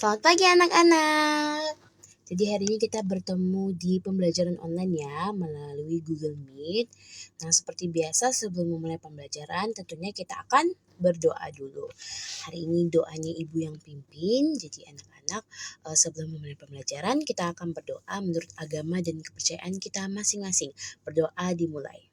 Selamat pagi anak-anak. Jadi hari ini kita bertemu di pembelajaran online ya melalui Google Meet. Nah seperti biasa sebelum memulai pembelajaran tentunya kita akan berdoa dulu. Hari ini doanya ibu yang pimpin. Jadi anak-anak sebelum memulai pembelajaran kita akan berdoa menurut agama dan kepercayaan kita masing-masing. Berdoa dimulai.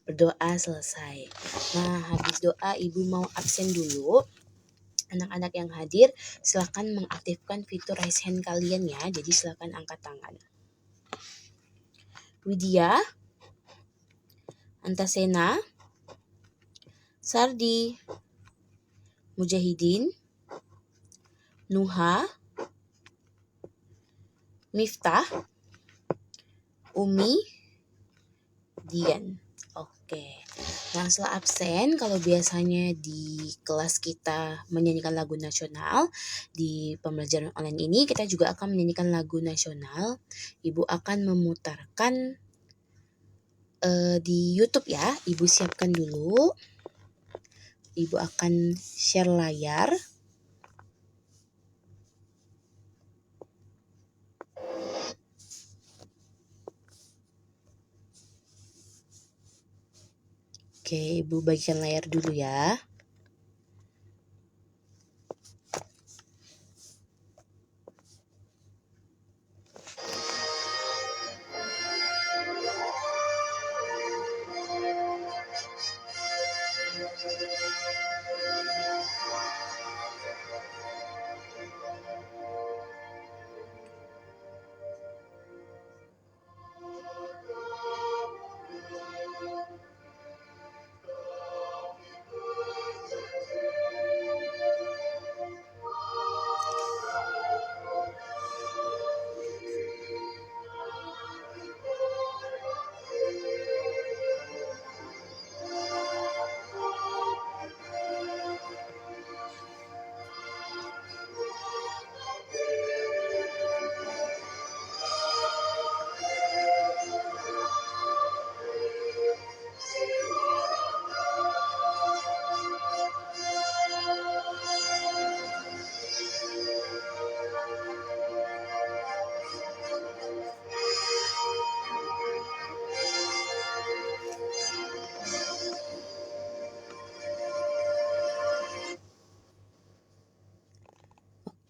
Berdoa selesai. Nah habis doa ibu mau absen dulu. Anak-anak yang hadir silakan mengaktifkan fitur raise hand kalian ya. Jadi silakan angkat tangan. Widya, Antasena, Sardi, Mujahidin, Nuha, Miftah, Umi, Dian. Oke. Nah setelah absen, kalau biasanya di kelas kita menyanyikan lagu nasional, di pembelajaran online ini kita juga akan menyanyikan lagu nasional. Ibu akan memutarkan di YouTube ya. Ibu siapkan dulu. Ibu akan share layar. Oke, Ibu bagikan layar dulu ya.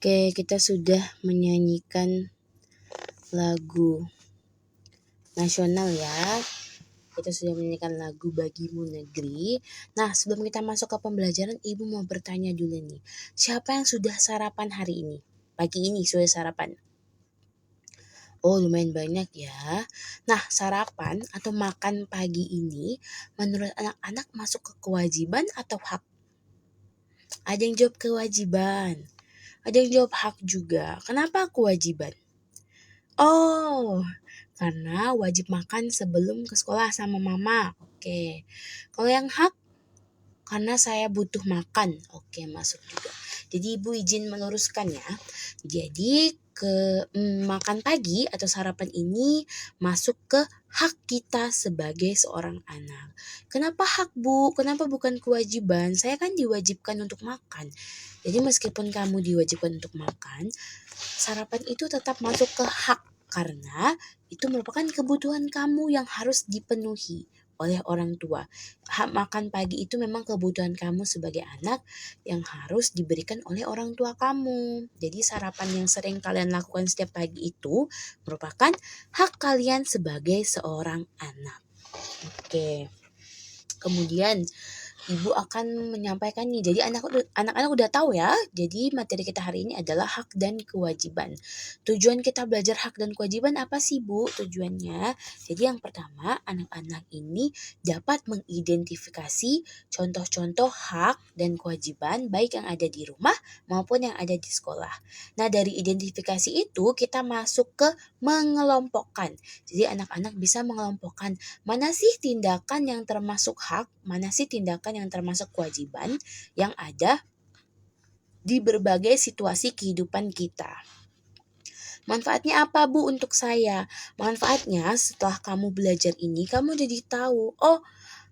Oke, kita sudah menyanyikan lagu nasional ya. Kita sudah menyanyikan lagu Bagimu Negeri. Nah, sebelum kita masuk ke pembelajaran, Ibu mau bertanya dulu nih. Siapa yang sudah sarapan hari ini? Pagi ini sudah sarapan? Oh, lumayan banyak ya. Nah, sarapan atau makan pagi ini menurut anak-anak masuk ke kewajiban atau hak? Ada yang jawab kewajiban. Ada yang jawab hak juga. Kenapa kewajiban? Oh, karena wajib makan sebelum ke sekolah sama mama. Oke. Kalau yang hak, karena saya butuh makan. Oke, masuk juga. Jadi Ibu izin meluruskan ya. Jadi makan pagi atau sarapan ini masuk ke hak kita sebagai seorang anak. Kenapa hak Bu? Kenapa bukan kewajiban? Saya kan diwajibkan untuk makan. Jadi meskipun kamu diwajibkan untuk makan, sarapan itu tetap masuk ke hak karena itu merupakan kebutuhan kamu yang harus dipenuhi oleh orang tua. Hak makan pagi itu memang kebutuhan kamu sebagai anak yang harus diberikan oleh orang tua kamu. Jadi sarapan yang sering kalian lakukan setiap pagi itu merupakan hak kalian sebagai seorang anak. Oke. Kemudian Ibu akan menyampaikan nih. Jadi anak-anak udah tahu ya. Jadi materi kita hari ini adalah hak dan kewajiban. Tujuan kita belajar hak dan kewajiban apa sih Bu? Tujuannya. Jadi yang pertama, anak-anak ini dapat mengidentifikasi contoh-contoh hak dan kewajiban baik yang ada di rumah maupun yang ada di sekolah. Nah, dari identifikasi itu kita masuk ke mengelompokkan. Jadi anak-anak bisa mengelompokkan mana sih tindakan yang termasuk hak, mana sih tindakan yang termasuk kewajiban yang ada di berbagai situasi kehidupan kita. Manfaatnya apa Bu untuk saya? Manfaatnya setelah kamu belajar ini, kamu jadi tahu, oh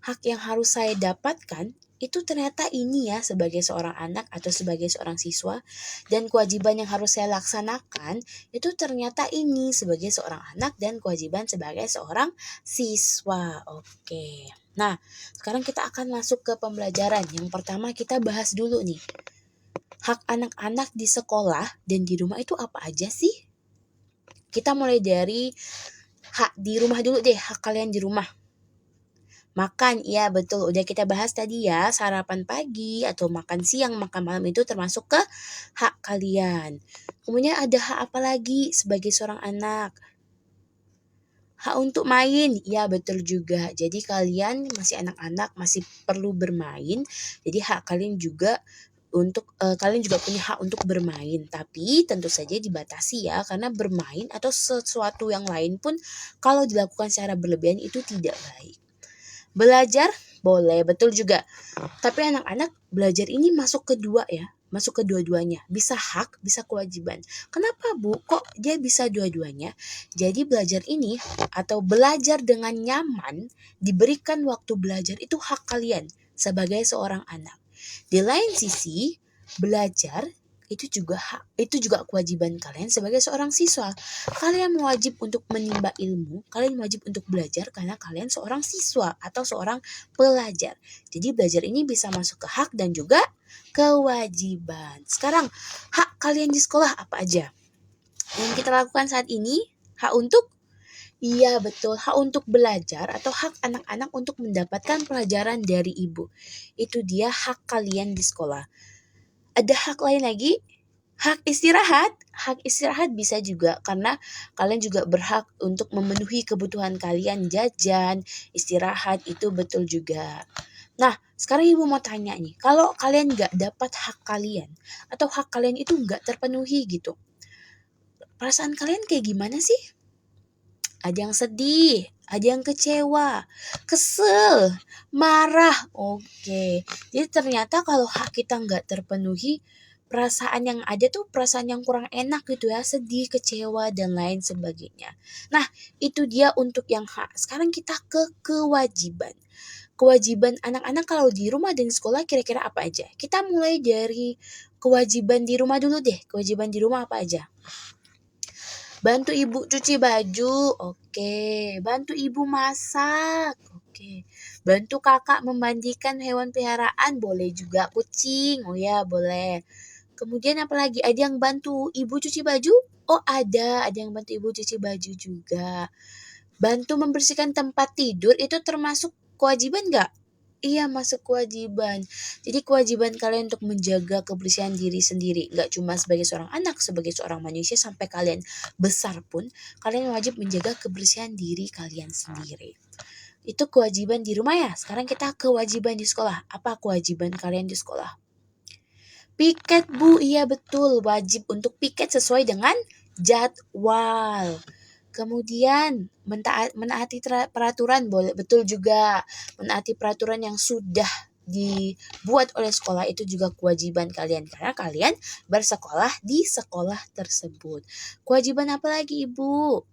hak yang harus saya dapatkan itu ternyata ini ya sebagai seorang anak atau sebagai seorang siswa, dan kewajiban yang harus saya laksanakan itu ternyata ini sebagai seorang anak dan kewajiban sebagai seorang siswa. Oke. Nah, sekarang kita akan masuk ke pembelajaran. Yang pertama kita bahas dulu nih. Hak anak-anak di sekolah dan di rumah itu apa aja sih? Kita mulai dari hak di rumah dulu deh, hak kalian di rumah. Makan, iya betul. Udah kita bahas tadi ya, sarapan pagi atau makan siang, makan malam itu termasuk ke hak kalian. Kemudian ada hak apa lagi sebagai seorang anak? Hak untuk main, ya betul juga. Jadi kalian masih anak-anak, masih perlu bermain. Jadi hak kalian juga kalian juga punya hak untuk bermain, tapi tentu saja dibatasi ya, karena bermain atau sesuatu yang lain pun kalau dilakukan secara berlebihan itu tidak baik. Belajar boleh, betul juga. Tapi anak-anak belajar ini masuk kedua ya, masuk kedua-duanya. Bisa hak, bisa kewajiban. Kenapa Bu? Kok dia bisa dua-duanya? Jadi belajar ini atau belajar dengan nyaman, diberikan waktu belajar itu hak kalian sebagai seorang anak. Di lain sisi, belajar itu juga kewajiban kalian sebagai seorang siswa. Kalian wajib untuk menimba ilmu, kalian wajib untuk belajar karena kalian seorang siswa atau seorang pelajar. Jadi belajar ini bisa masuk ke hak dan juga kewajiban. Sekarang, hak kalian di sekolah apa aja? Yang kita lakukan saat ini, hak untuk iya betul, hak untuk belajar atau hak anak-anak untuk mendapatkan pelajaran dari ibu. Itu dia hak kalian di sekolah. Ada hak lain lagi, hak istirahat. Hak istirahat bisa juga karena kalian juga berhak untuk memenuhi kebutuhan kalian, jajan, istirahat itu betul juga. Nah, sekarang ibu mau tanya nih, kalau kalian nggak dapat hak kalian atau hak kalian itu nggak terpenuhi gitu, perasaan kalian kayak gimana sih? Ada yang sedih, ada yang kecewa, kesel, marah. Oke, jadi ternyata kalau hak kita nggak terpenuhi, perasaan yang ada tuh perasaan yang kurang enak gitu ya, sedih, kecewa, dan lain sebagainya. Nah, itu dia untuk yang hak. Sekarang kita ke kewajiban. Kewajiban anak-anak kalau di rumah dan di sekolah kira-kira apa aja? Kita mulai dari kewajiban di rumah dulu deh. Kewajiban di rumah apa aja? Bantu ibu cuci baju, oke. Bantu ibu masak, oke. Bantu kakak memandikan hewan peliharaan, boleh juga kucing, oh ya boleh. Kemudian apalagi, ada yang bantu ibu cuci baju? Oh ada yang bantu ibu cuci baju juga. Bantu membersihkan tempat tidur itu termasuk kewajiban nggak? Iya masuk kewajiban. Jadi kewajiban kalian untuk menjaga kebersihan diri sendiri. Nggak cuma sebagai seorang anak, sebagai seorang manusia sampai kalian besar pun, kalian wajib menjaga kebersihan diri kalian sendiri. Itu kewajiban di rumah ya. Sekarang kita kewajiban di sekolah. Apa kewajiban kalian di sekolah? Piket Bu, iya betul. Wajib untuk piket sesuai dengan jadwal. Kemudian menaati peraturan boleh, betul juga. Menaati peraturan yang sudah dibuat oleh sekolah itu juga kewajiban kalian karena kalian bersekolah di sekolah tersebut. Kewajiban apa lagi Ibu?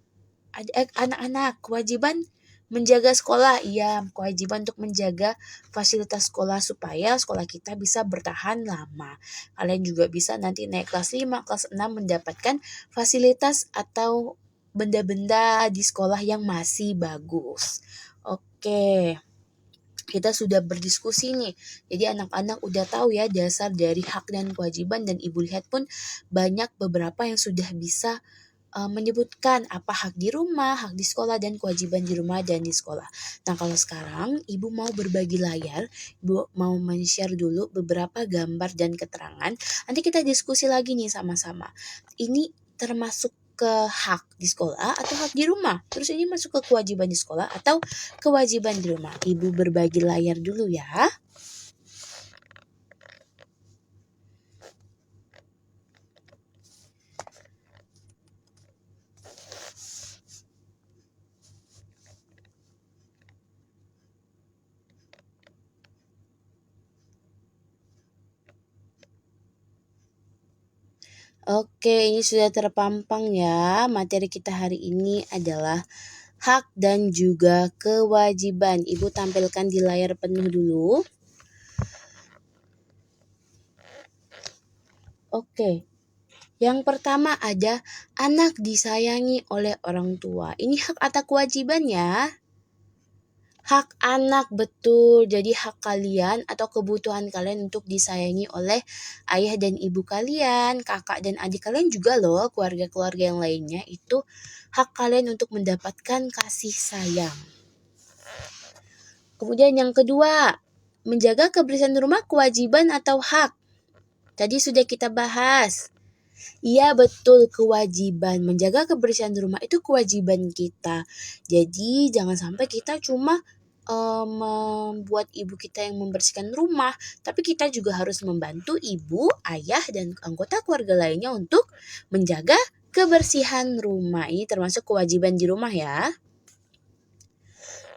Anak-anak, kewajiban menjaga sekolah. Iya, kewajiban untuk menjaga fasilitas sekolah supaya sekolah kita bisa bertahan lama. Kalian juga bisa nanti naik kelas 5, kelas 6 mendapatkan fasilitas atau benda-benda di sekolah yang masih bagus. Oke, kita sudah berdiskusi nih. Jadi anak-anak udah tahu ya dasar dari hak dan kewajiban, dan Ibu lihat pun banyak beberapa yang sudah bisa menyebutkan apa hak di rumah, hak di sekolah, dan kewajiban di rumah dan di sekolah. Nah kalau sekarang Ibu mau berbagi layar, Ibu mau men-share dulu beberapa gambar dan keterangan. Nanti kita diskusi lagi nih sama-sama. Ini termasuk ke hak di sekolah atau hak di rumah? Terus ini masuk ke kewajiban di sekolah atau kewajiban di rumah? Ibu berbagi layar dulu ya. Oke, ini sudah terpampang ya. Materi kita hari ini adalah hak dan juga kewajiban. Ibu tampilkan di layar penuh dulu. Oke. Yang pertama ada anak disayangi oleh orang tua. Ini hak atau kewajiban ya? Hak anak, betul. Jadi hak kalian atau kebutuhan kalian untuk disayangi oleh ayah dan ibu kalian, kakak dan adik kalian juga loh, keluarga-keluarga yang lainnya. Itu hak kalian untuk mendapatkan kasih sayang. Kemudian yang kedua, menjaga kebersihan rumah kewajiban atau hak? Tadi sudah kita bahas. Iya betul, kewajiban. Menjaga kebersihan rumah itu kewajiban kita. Jadi jangan sampai kita cuma membuat ibu kita yang membersihkan rumah, tapi kita juga harus membantu ibu, ayah, dan anggota keluarga lainnya untuk menjaga kebersihan rumah. Ini termasuk kewajiban di rumah ya.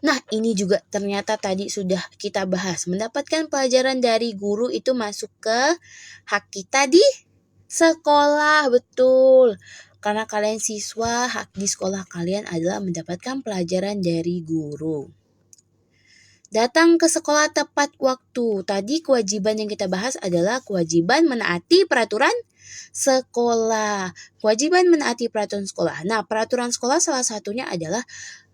Nah, ini juga ternyata tadi sudah kita bahas. Mendapatkan pelajaran dari guru itu masuk ke hak kita di sekolah, betul. Karena kalian siswa, hak di sekolah kalian adalah mendapatkan pelajaran dari guru. Datang ke sekolah tepat waktu. Tadi kewajiban yang kita bahas adalah kewajiban menaati peraturan sekolah. Kewajiban menaati peraturan sekolah. Nah, peraturan sekolah salah satunya adalah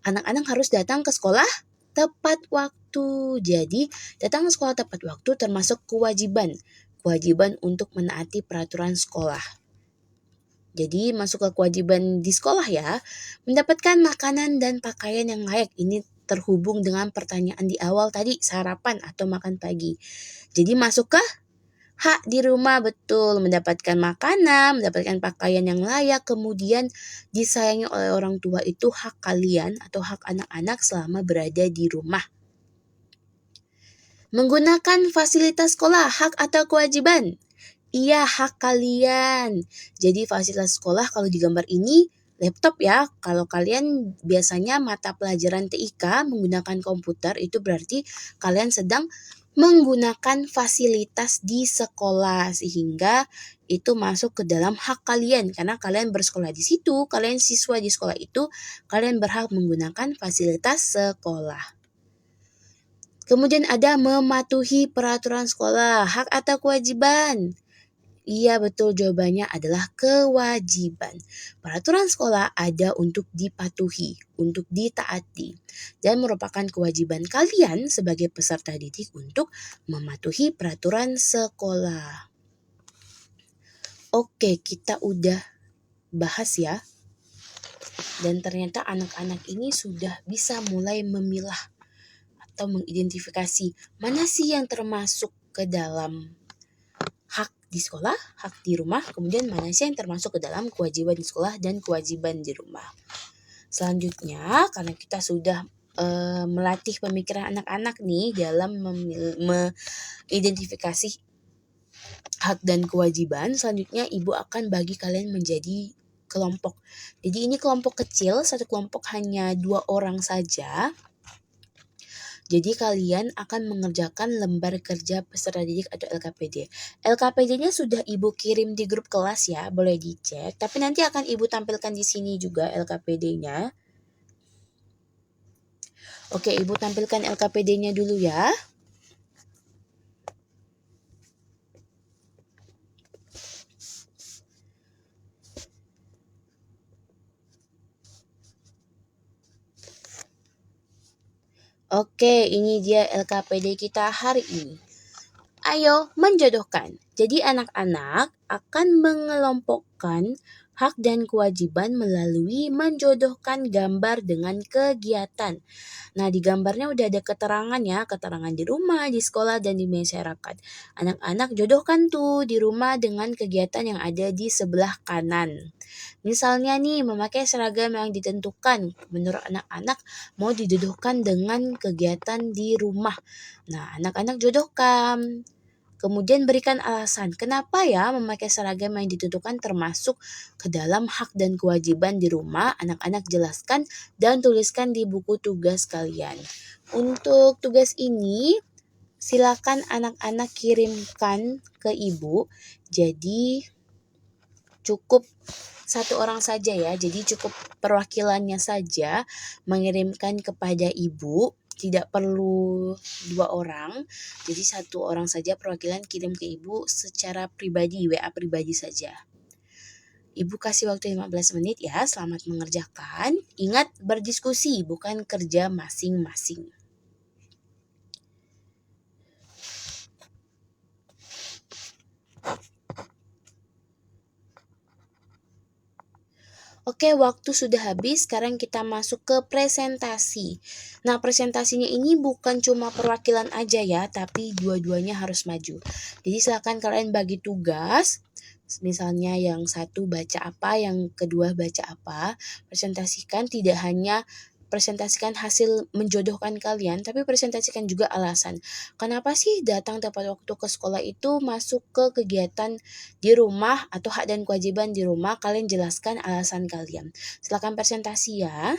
anak-anak harus datang ke sekolah tepat waktu. Jadi, datang ke sekolah tepat waktu termasuk kewajiban. Kewajiban untuk menaati peraturan sekolah. Jadi masuk ke kewajiban di sekolah ya, mendapatkan makanan dan pakaian yang layak. Ini terhubung dengan pertanyaan di awal tadi, sarapan atau makan pagi. Jadi masuk ke hak di rumah, betul, mendapatkan makanan, mendapatkan pakaian yang layak, kemudian disayangi oleh orang tua itu hak kalian atau hak anak-anak selama berada di rumah. Menggunakan fasilitas sekolah, hak atau kewajiban? Iya, hak kalian. Jadi fasilitas sekolah kalau di gambar ini laptop ya. Kalau kalian biasanya mata pelajaran TIK menggunakan komputer, itu berarti kalian sedang menggunakan fasilitas di sekolah, sehingga itu masuk ke dalam hak kalian karena kalian bersekolah di situ, kalian siswa di sekolah itu, kalian berhak menggunakan fasilitas sekolah. Kemudian ada mematuhi peraturan sekolah, hak atau kewajiban? Iya betul, jawabannya adalah kewajiban. Peraturan sekolah ada untuk dipatuhi, untuk ditaati, dan merupakan kewajiban kalian sebagai peserta didik untuk mematuhi peraturan sekolah. Oke, kita udah bahas ya. Dan ternyata anak-anak ini sudah bisa mulai memilah atau mengidentifikasi mana sih yang termasuk ke dalam hak di sekolah, hak di rumah, kemudian mana sih yang termasuk ke dalam kewajiban di sekolah dan kewajiban di rumah. Selanjutnya, karena kita sudah melatih pemikiran anak-anak nih dalam mengidentifikasi hak dan kewajiban, selanjutnya ibu akan bagi kalian menjadi kelompok. Jadi ini kelompok kecil, satu kelompok hanya 2 orang saja. Jadi kalian akan mengerjakan lembar kerja peserta didik atau LKPD. LKPD-nya sudah Ibu kirim di grup kelas ya, boleh dicek. Tapi nanti akan Ibu tampilkan di sini juga LKPD-nya. Oke, Ibu tampilkan LKPD-nya dulu ya. Oke, ini dia LKPD kita hari ini. Ayo menjodohkan. Jadi anak-anak akan mengelompokkan hak dan kewajiban melalui menjodohkan gambar dengan kegiatan. Nah, di gambarnya udah ada keterangan ya, keterangan di rumah, di sekolah, dan di masyarakat. Anak-anak jodohkan tuh di rumah dengan kegiatan yang ada di sebelah kanan. Misalnya nih, memakai seragam yang ditentukan. Menurut anak-anak, mau dijodohkan dengan kegiatan di rumah. Nah, anak-anak jodohkan. Kemudian berikan alasan kenapa ya memakai seragam yang ditentukan termasuk ke dalam hak dan kewajiban di rumah. Anak-anak jelaskan dan tuliskan di buku tugas kalian. Untuk tugas ini silakan anak-anak kirimkan ke ibu. Jadi cukup satu orang saja ya. Jadi cukup perwakilannya saja mengirimkan kepada ibu. Tidak perlu 2 orang. Jadi 1 orang saja perwakilan kirim ke ibu secara pribadi, WA pribadi saja. Ibu kasih waktu 15 menit ya, selamat mengerjakan. Ingat berdiskusi, bukan kerja masing-masing. Oke, waktu sudah habis, sekarang kita masuk ke presentasi. Nah, presentasinya ini bukan cuma perwakilan aja ya, tapi dua-duanya harus maju. Jadi silakan kalian bagi tugas, misalnya yang satu baca apa, yang kedua baca apa. Presentasikan tidak hanya presentasikan hasil menjodohkan kalian, tapi presentasikan juga alasan. Kenapa sih datang tepat waktu ke sekolah itu masuk ke kegiatan di rumah atau hak dan kewajiban di rumah? Kalian jelaskan alasan kalian. Silakan presentasi ya.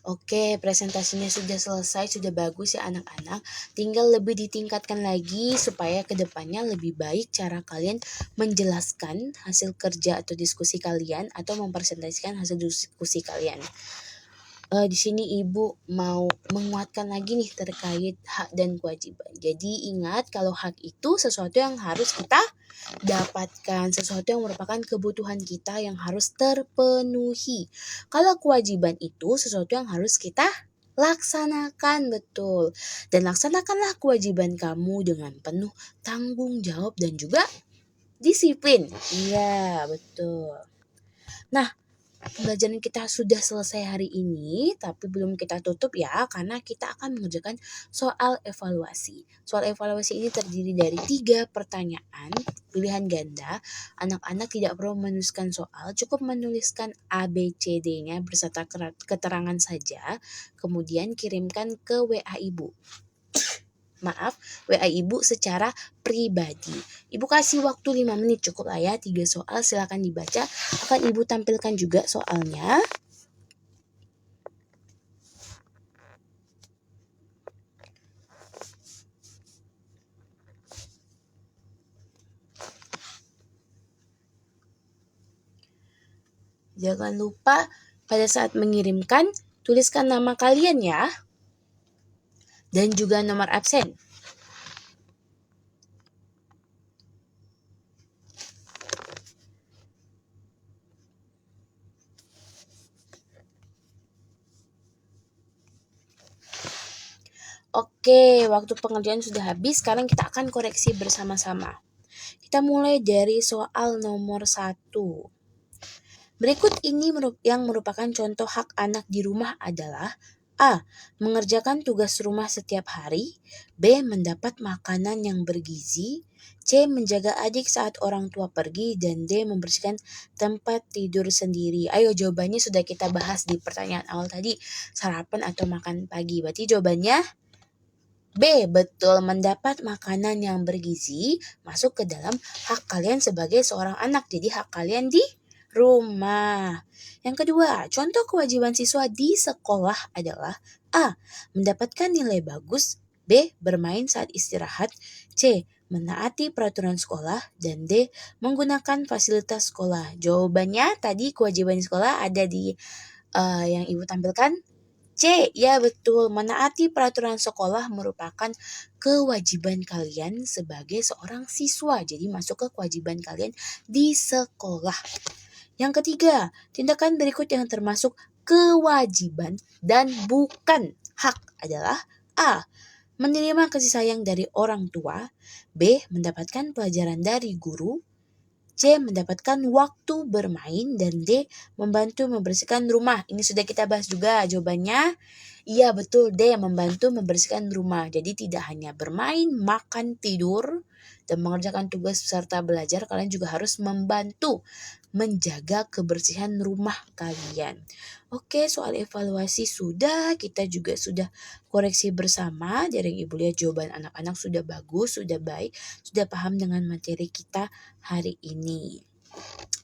Oke, presentasinya sudah selesai, sudah bagus ya anak-anak. Tinggal lebih ditingkatkan lagi supaya kedepannya lebih baik cara kalian menjelaskan hasil kerja atau diskusi kalian atau mempresentasikan hasil diskusi kalian. Di sini ibu mau menguatkan lagi nih terkait hak dan kewajiban. Jadi ingat kalau hak itu sesuatu yang harus kita dapatkan, sesuatu yang merupakan kebutuhan kita yang harus terpenuhi. Kalau kewajiban itu sesuatu yang harus kita laksanakan, betul. Dan laksanakanlah kewajiban kamu dengan penuh tanggung jawab dan juga disiplin. Iya, betul. Nah, pembelajaran kita sudah selesai hari ini, tapi belum kita tutup ya, karena kita akan mengerjakan soal evaluasi. Soal evaluasi ini terdiri dari 3 pertanyaan, pilihan ganda. Anak-anak tidak perlu menuliskan soal, cukup menuliskan A, B, C, D-nya berserta keterangan saja, kemudian kirimkan ke WA ibu. WA ibu secara pribadi. Ibu kasih waktu 5 menit cukup lah ya, 3 soal silakan dibaca. Akan ibu tampilkan juga soalnya. Jangan lupa pada saat mengirimkan tuliskan nama kalian ya. Dan juga nomor absen. Oke, waktu pengerjaan sudah habis. Sekarang kita akan koreksi bersama-sama. Kita mulai dari soal nomor 1. Berikut ini yang merupakan contoh hak anak di rumah adalah A. Mengerjakan tugas rumah setiap hari. B. Mendapat makanan yang bergizi. C. Menjaga adik saat orang tua pergi. Dan D. Membersihkan tempat tidur sendiri. Ayo, jawabannya sudah kita bahas di pertanyaan awal tadi. Sarapan atau makan pagi. Berarti jawabannya B. Betul, mendapat makanan yang bergizi masuk ke dalam hak kalian sebagai seorang anak. Jadi hak kalian di rumah. Yang kedua, contoh kewajiban siswa di sekolah adalah A. Mendapatkan nilai bagus. B. Bermain saat istirahat. C. Menaati peraturan sekolah. Dan D. Menggunakan fasilitas sekolah. Jawabannya tadi kewajiban di sekolah ada di yang ibu tampilkan. C. Ya betul, menaati peraturan sekolah merupakan kewajiban kalian sebagai seorang siswa. Jadi masuk ke kewajiban kalian di sekolah. Yang ketiga, tindakan berikut yang termasuk kewajiban dan bukan hak adalah A. Menerima kasih sayang dari orang tua. B. Mendapatkan pelajaran dari guru. C. Mendapatkan waktu bermain. Dan D. Membantu membersihkan rumah. Ini sudah kita bahas juga jawabannya. Iya betul, D. Membantu membersihkan rumah. Jadi tidak hanya bermain, makan, tidur, dan mengerjakan tugas serta belajar, kalian juga harus membantu menjaga kebersihan rumah kalian. Oke, soal evaluasi sudah, kita juga sudah koreksi bersama. Dari yang ibu lihat jawaban anak-anak sudah bagus, sudah baik, sudah paham dengan materi kita hari ini.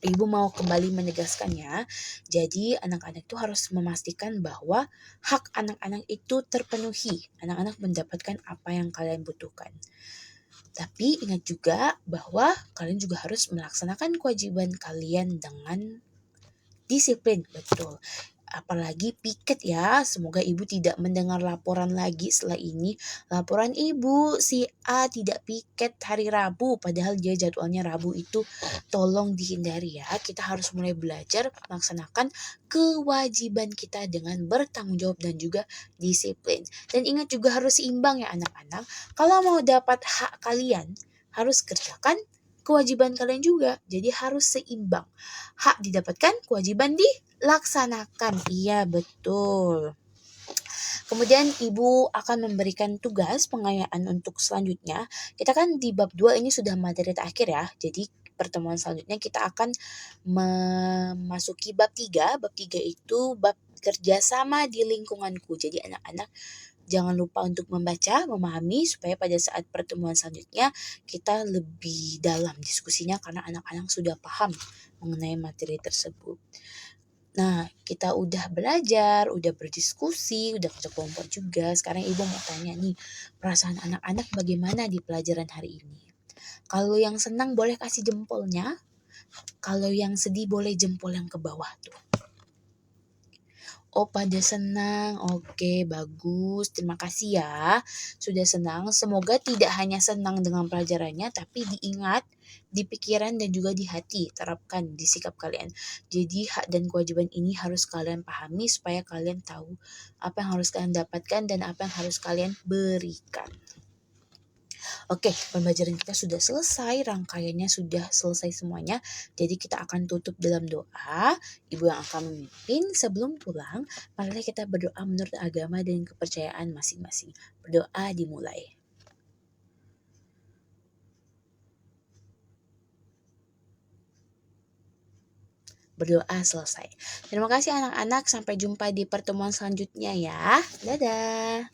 Ibu mau kembali menegaskan ya. Jadi anak-anak itu harus memastikan bahwa hak anak-anak itu terpenuhi. Anak-anak mendapatkan apa yang kalian butuhkan. Tapi ingat juga bahwa kalian juga harus melaksanakan kewajiban kalian dengan disiplin, betul. Apalagi piket ya, semoga ibu tidak mendengar laporan lagi setelah ini. Laporan ibu, si A tidak piket hari Rabu, padahal dia jadwalnya Rabu itu. Tolong dihindari ya, kita harus mulai belajar melaksanakan kewajiban kita dengan bertanggung jawab dan juga disiplin. Dan ingat juga harus seimbang ya anak-anak, kalau mau dapat hak kalian, harus kerjakan kewajiban kalian juga, jadi harus seimbang. Hak didapatkan, kewajiban dilaksanakan. Iya, betul. Kemudian ibu akan memberikan tugas pengayaan untuk selanjutnya. Kita kan di bab 2 ini sudah materi terakhir ya. Jadi pertemuan selanjutnya kita akan memasuki bab 3. Bab 3 itu bab kerjasama di lingkunganku. Jadi anak-anak jangan lupa untuk membaca, memahami supaya pada saat pertemuan selanjutnya kita lebih dalam diskusinya karena anak-anak sudah paham mengenai materi tersebut. Nah, kita udah belajar, udah berdiskusi, udah kerja kelompok juga. Sekarang ibu mau tanya nih, perasaan anak-anak bagaimana di pelajaran hari ini? Kalau yang senang boleh kasih jempolnya, kalau yang sedih boleh jempol yang ke bawah tuh. Oh, pada senang. Oke, bagus. Terima kasih ya. Sudah senang. Semoga tidak hanya senang dengan pelajarannya, tapi diingat, di pikiran dan juga di hati. Terapkan di sikap kalian. Jadi hak dan kewajiban ini harus kalian pahami supaya kalian tahu apa yang harus kalian dapatkan dan apa yang harus kalian berikan. Oke, pembelajaran kita sudah selesai, rangkaiannya sudah selesai semuanya. Jadi kita akan tutup dalam doa. Ibu yang akan memimpin. Sebelum pulang, marilah kita berdoa menurut agama dan kepercayaan masing-masing. Berdoa dimulai. Berdoa selesai. Terima kasih anak-anak. Sampai jumpa di pertemuan selanjutnya ya. Dadah.